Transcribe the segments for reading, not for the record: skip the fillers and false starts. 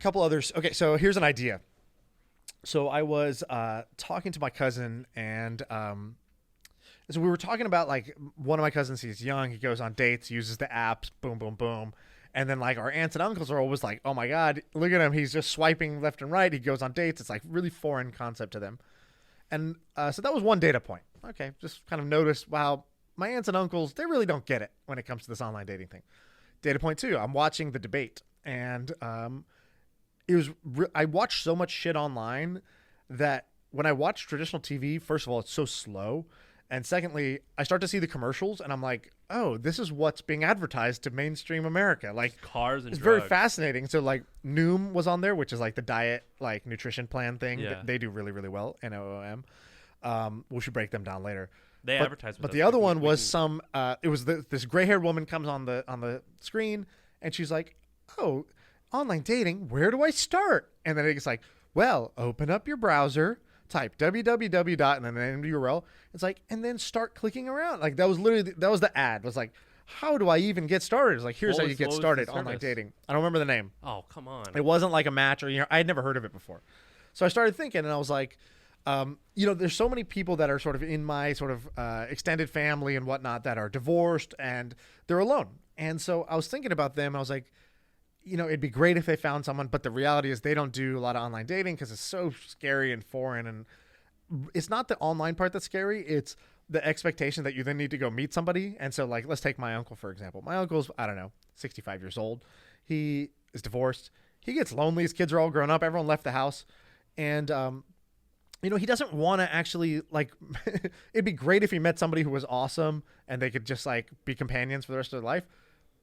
couple others. Okay, so here's an idea. So I was talking to my cousin, and so we were talking about, like, one of my cousins, he's young, he goes on dates, uses the apps, boom, boom, boom. And then, like, our aunts and uncles are always like, oh my God, look at him. He's just swiping left and right. He goes on dates. It's like really foreign concept to them. And so that was one data point. Okay, just kind of noticed, wow, my aunts and uncles, they really don't get it when it comes to this online dating thing. Data point two, I'm watching the debate. And I watched so much shit online that when I watch traditional TV, first of all, it's so slow. And secondly, I start to see the commercials and I'm like, oh, this is what's being advertised to mainstream America. Like, cars and it's drugs. very fascinating. So, like, Noom was on there, which is like the diet, like, nutrition plan thing. Yeah. They do really, really well. NOOM. We should break them down later. They advertise with But us. the other one was can- this gray-haired woman comes on the screen and she's like, oh, online dating, where do I start? And then it's like, well, open up your browser, type www. and then the name of the URL. It's like, and then start clicking around. Like, that was the ad. It was like, how do I even get started? It's like, here's how you get started online dating. I don't remember the name. Oh, come on. It wasn't like a match, or, I had never heard of it before. So I started thinking, and I was like, there's so many people that are sort of in my sort of extended family and whatnot that are divorced and they're alone. And so I was thinking about them. I was like, it'd be great if they found someone, but the reality is they don't do a lot of online dating because it's so scary and foreign. And it's not the online part that's scary. It's the expectation that you then need to go meet somebody. And so, like, let's take my uncle, for example. My uncle's, I don't know, 65 years old. He is divorced. He gets lonely. His kids are all grown up. Everyone left the house. And, he doesn't want to actually, like, it'd be great if he met somebody who was awesome and they could just, like, be companions for the rest of their life.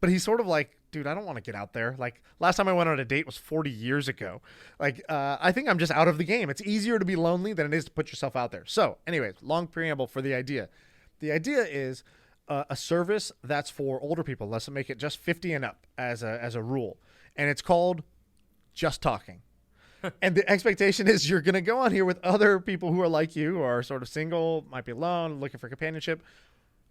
But he's sort of like, dude, I don't want to get out there. Like, last time I went on a date was 40 years ago. Like, I think I'm just out of the game. It's easier to be lonely than it is to put yourself out there. So, anyways, long preamble for the idea. The idea is a service that's for older people. Let's make it just 50 and up as a rule. And it's called Just Talking. And the expectation is you're going to go on here with other people who are like you, who are sort of single, might be alone, looking for companionship.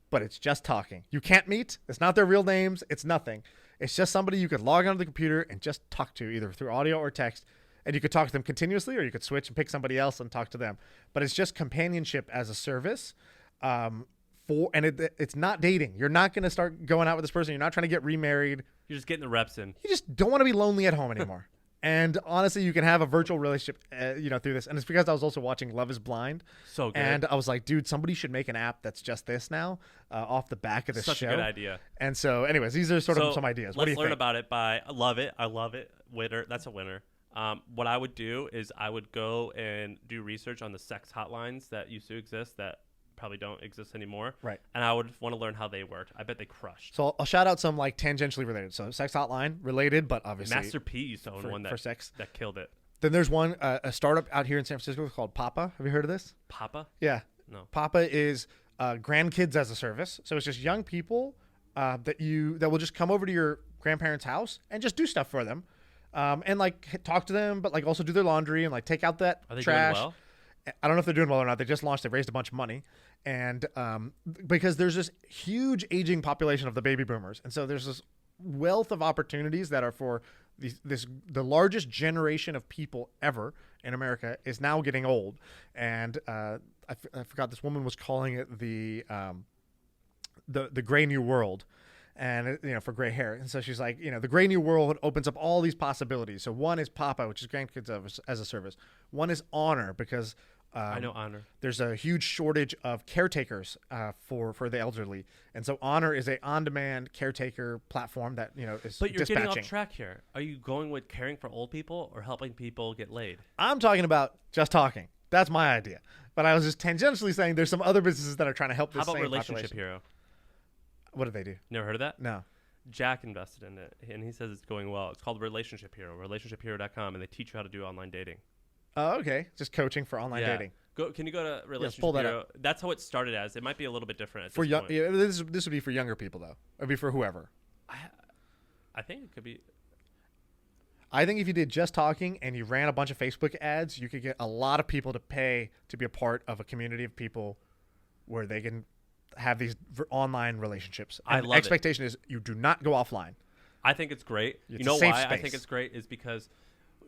But it's just talking. You can't meet. It's not their real names. It's nothing. It's just somebody you could log onto the computer and just talk to, either through audio or text. And you could talk to them continuously, or you could switch and pick somebody else and talk to them. But it's just companionship as a service. It's not dating. You're not going to start going out with this person. You're not trying to get remarried. You're just getting the reps in. You just don't want to be lonely at home anymore. And honestly, you can have a virtual relationship, through this. And it's because I was also watching Love is Blind. So good. And I was like, dude, somebody should make an app that's just this now, off the back of this show. Such a good idea. And so, anyways, these are sort of some ideas. What do you Let's learn think? about it I love it. Winner. That's a winner. What I would do is I would go and do research on the sex hotlines that used to exist that probably don't exist anymore. Right. And I would want to learn how they worked. I bet they crushed. So I'll shout out some, like, tangentially related. So Sex Hotline related, but obviously Master P used to own one for sex. that killed it. Then there's one, a startup out here in San Francisco called Papa. Have you heard of this? Papa? Yeah. No. Papa is grandkids as a service. So it's just young people that will just come over to your grandparents' house and just do stuff for them, and, like, talk to them, but, like, also do their laundry and, like, take out that Are they trash. doing well? I don't know if they're doing well or not. They just launched. They raised a bunch of money, and because there's this huge aging population of the baby boomers, and so there's this wealth of opportunities that are for the largest generation of people ever in America is now getting old, and I forgot, this woman was calling it the gray new world. And, for gray hair. And so she's like, the gray new world opens up all these possibilities. So one is Papa, which is grandkids as a service. One is Honor, because I know Honor. There's a huge shortage of caretakers for the elderly. And so Honor is a on-demand caretaker platform that, is But you're dispatching. getting off track here. Are you going with caring for old people or helping people get laid? I'm talking about Just Talking. That's my idea. But I was just tangentially saying there's some other businesses that are trying to help this How about same Relationship population. Hero? What do they do? Never heard of that? No. Jack invested in it, and he says it's going well. It's called Relationship Hero, relationshiphero.com, and they teach you how to do online dating. Oh, okay. Just coaching for online dating. Can you go to Relationship pull that Hero? up. That's how it started as. It might be a little bit different at For this young, point. yeah, this would be for younger people, though. It'd be for whoever. I think it could be. I think if you did Just Talking and you ran a bunch of Facebook ads, you could get a lot of people to pay to be a part of a community of people where they can have these online relationships. And I love the expectation is you do not go offline. I think it's great. It's You know a safe why I space. think it's great is because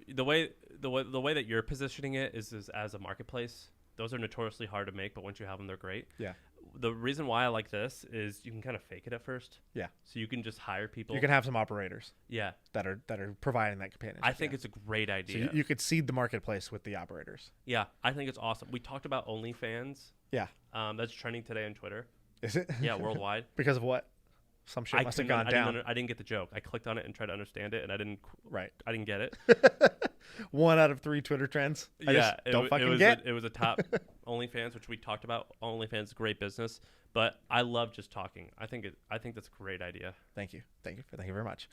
the way that you're positioning it is as a marketplace. Those are notoriously hard to make, but once you have them, they're great. Yeah. The reason why I like this is you can kind of fake it at first. Yeah. So you can just hire people. You can have some operators. Yeah. That are providing that companionship. I think it's a great idea. So you could seed the marketplace with the operators. Yeah, I think it's awesome. We talked about OnlyFans. Yeah. That's trending today on Twitter. Is it? Yeah, worldwide. Because of what? Some shit must have gone down. I didn't get the joke. I clicked on it and tried to understand it, and I didn't get it. 1 out of 3 Twitter trends. It was a top OnlyFans, which we talked about. OnlyFans is a great business, but I love just talking. I think that's a great idea. Thank you very much.